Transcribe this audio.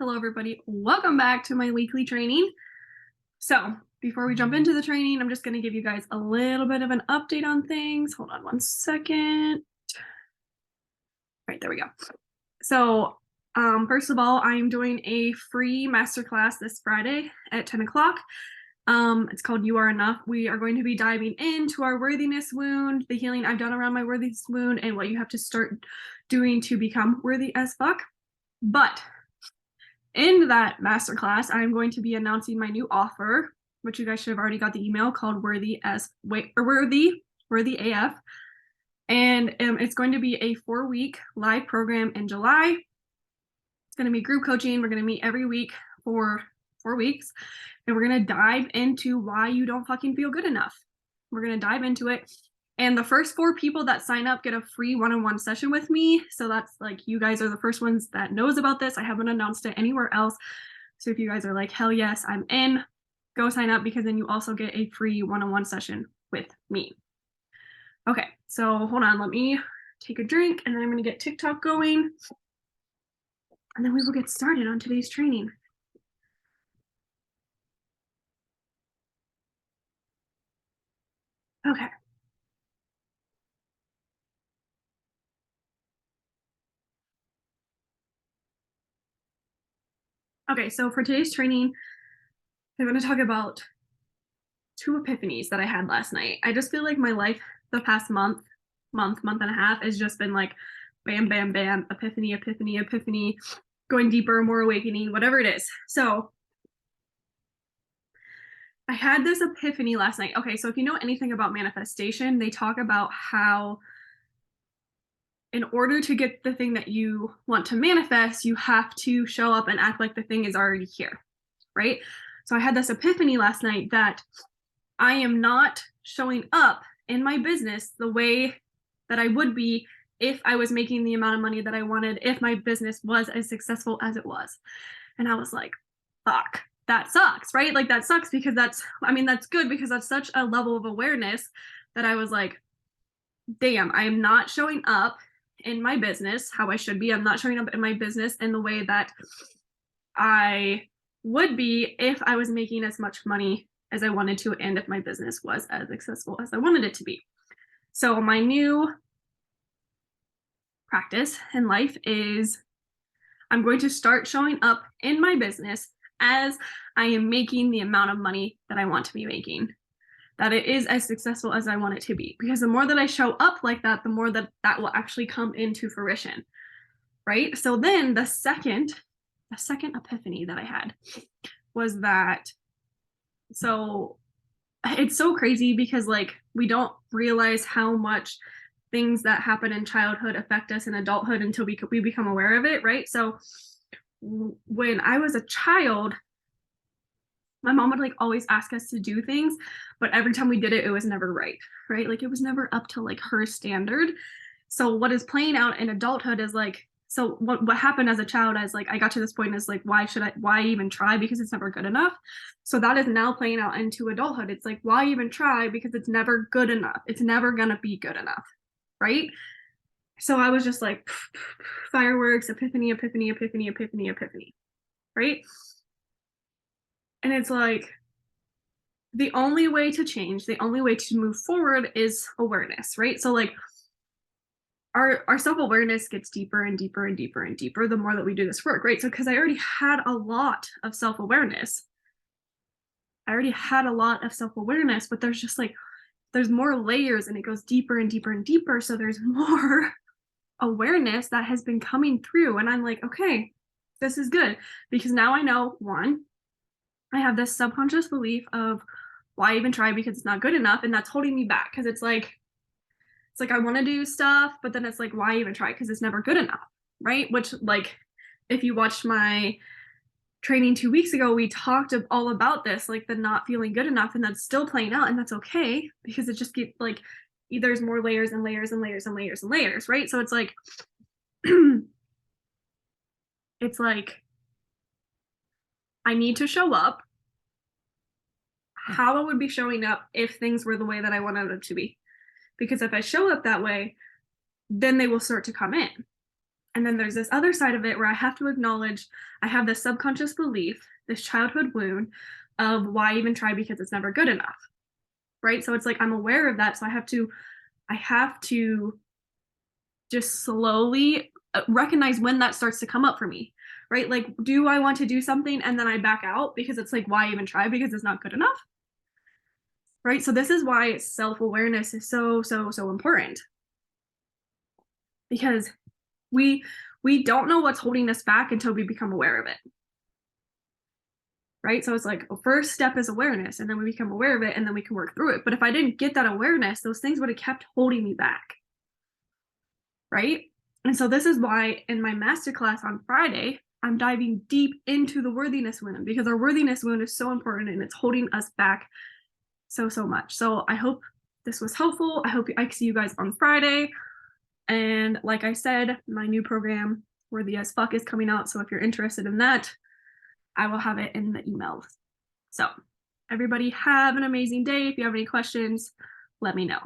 Hello, everybody. Welcome back to my weekly training. So before we jump into the training, I'm just going to give you guys a little bit of an update on things. Hold on one second. All right, there we go. So first of all, I'm doing a free masterclass this Friday at 10 o'clock. It's called You Are Enough. We are going to be diving into our worthiness wound, the healing I've done around my worthiness wound, and what you have to start doing to become worthy as fuck. But in that masterclass, I'm going to be announcing my new offer, which you guys should have already got the email, called Worthy AF. And it's going to be a 4-week live program in July. It's going to be group coaching. We're going to meet every week for 4 weeks, and we're going to dive into why you don't fucking feel good enough. We're going to dive into it. And the first 4 people that sign up get a free one-on-one session with me. So that's like, you guys are the first ones that knows about this. I haven't announced it anywhere else. So if you guys are like, hell yes, I'm in, go sign up, because then you also get a free one-on-one session with me. Okay, so hold on, let me take a drink, and then I'm going to get TikTok going, and then we will get started on today's training. Okay. Okay, so for today's training, I'm going to talk about 2 epiphanies that I had last night. I just feel like my life the past month and a half has just been like bam, bam, bam, epiphany, epiphany, epiphany, going deeper, more awakening, whatever it is. So I had this epiphany last night. Okay, so if you know anything about manifestation, they talk about how in order to get the thing that you want to manifest, you have to show up and act like the thing is already here, right? So I had this epiphany last night that I am not showing up in my business the way that I would be if I was making the amount of money that I wanted, if my business was as successful as it was. And I was like, fuck, that sucks, right? Like, that sucks, because that's good, because that's such a level of awareness that I was like, damn, I am not showing up in my business how I should be. I'm not showing up in my business in the way that I would be if I was making as much money as I wanted to, and if my business was as successful as I wanted it to be. So my new practice in life is I'm going to start showing up in my business as I am making the amount of money that I want to be making, that it is as successful as I want it to be. Because the more that I show up like that, the more that that will actually come into fruition, right? So then the second epiphany that I had was that, so it's so crazy, because like, we don't realize how much things that happen in childhood affect us in adulthood until we become aware of it, right? So when I was a child, my mom would like always ask us to do things, but every time we did it, it was never right? Like, it was never up to like her standard. So what is playing out in adulthood is like, so what happened as a child is like, I got to this point is like, why even try, because it's never good enough. So that is now playing out into adulthood. It's like, why even try, because it's never good enough. It's never gonna be good enough, right? So I was just like, fireworks, epiphany, epiphany, epiphany, epiphany, epiphany, right? And it's like, the only way to change, the only way to move forward is awareness, right? So like, our self-awareness gets deeper and deeper and deeper and deeper the more that we do this work, right? So because I already had a lot of self-awareness, but there's just like, there's more layers, and it goes deeper and deeper and deeper. So there's more awareness that has been coming through, and I'm like, okay, this is good, because now I know, one, I have this subconscious belief of why even try, because it's not good enough, and that's holding me back, because it's like I want to do stuff, but then it's like, why even try, because it's never good enough, right? Which, like, if you watched my training 2 weeks ago, we talked all about this, like the not feeling good enough, and that's still playing out, and that's okay, because it just keeps like, there's more layers and layers and layers and layers and layers, right? So it's like it's like, I need to show up how I would be showing up if things were the way that I wanted them to be. Because if I show up that way, then they will start to come in. And then there's this other side of it where I have to acknowledge I have this subconscious belief, this childhood wound of why even try because it's never good enough. Right? So it's like I'm aware of that. So I have to just slowly recognize when that starts to come up for me. Right? Like, do I want to do something and then I back out because it's like, why even try? Because it's not good enough. Right? So this is why self-awareness is so important. Because we don't know what's holding us back until we become aware of it. Right? So it's like first step is awareness, and then we become aware of it, and then we can work through it. But if I didn't get that awareness, those things would have kept holding me back. Right? And so this is why in my masterclass on Friday, I'm diving deep into the worthiness wound, because our worthiness wound is so important and it's holding us back so much. So I hope this was helpful. I hope I see you guys on Friday. And like I said, my new program, Worthy as Fuck, is coming out. So if you're interested in that, I will have it in the email. So everybody have an amazing day. If you have any questions, let me know.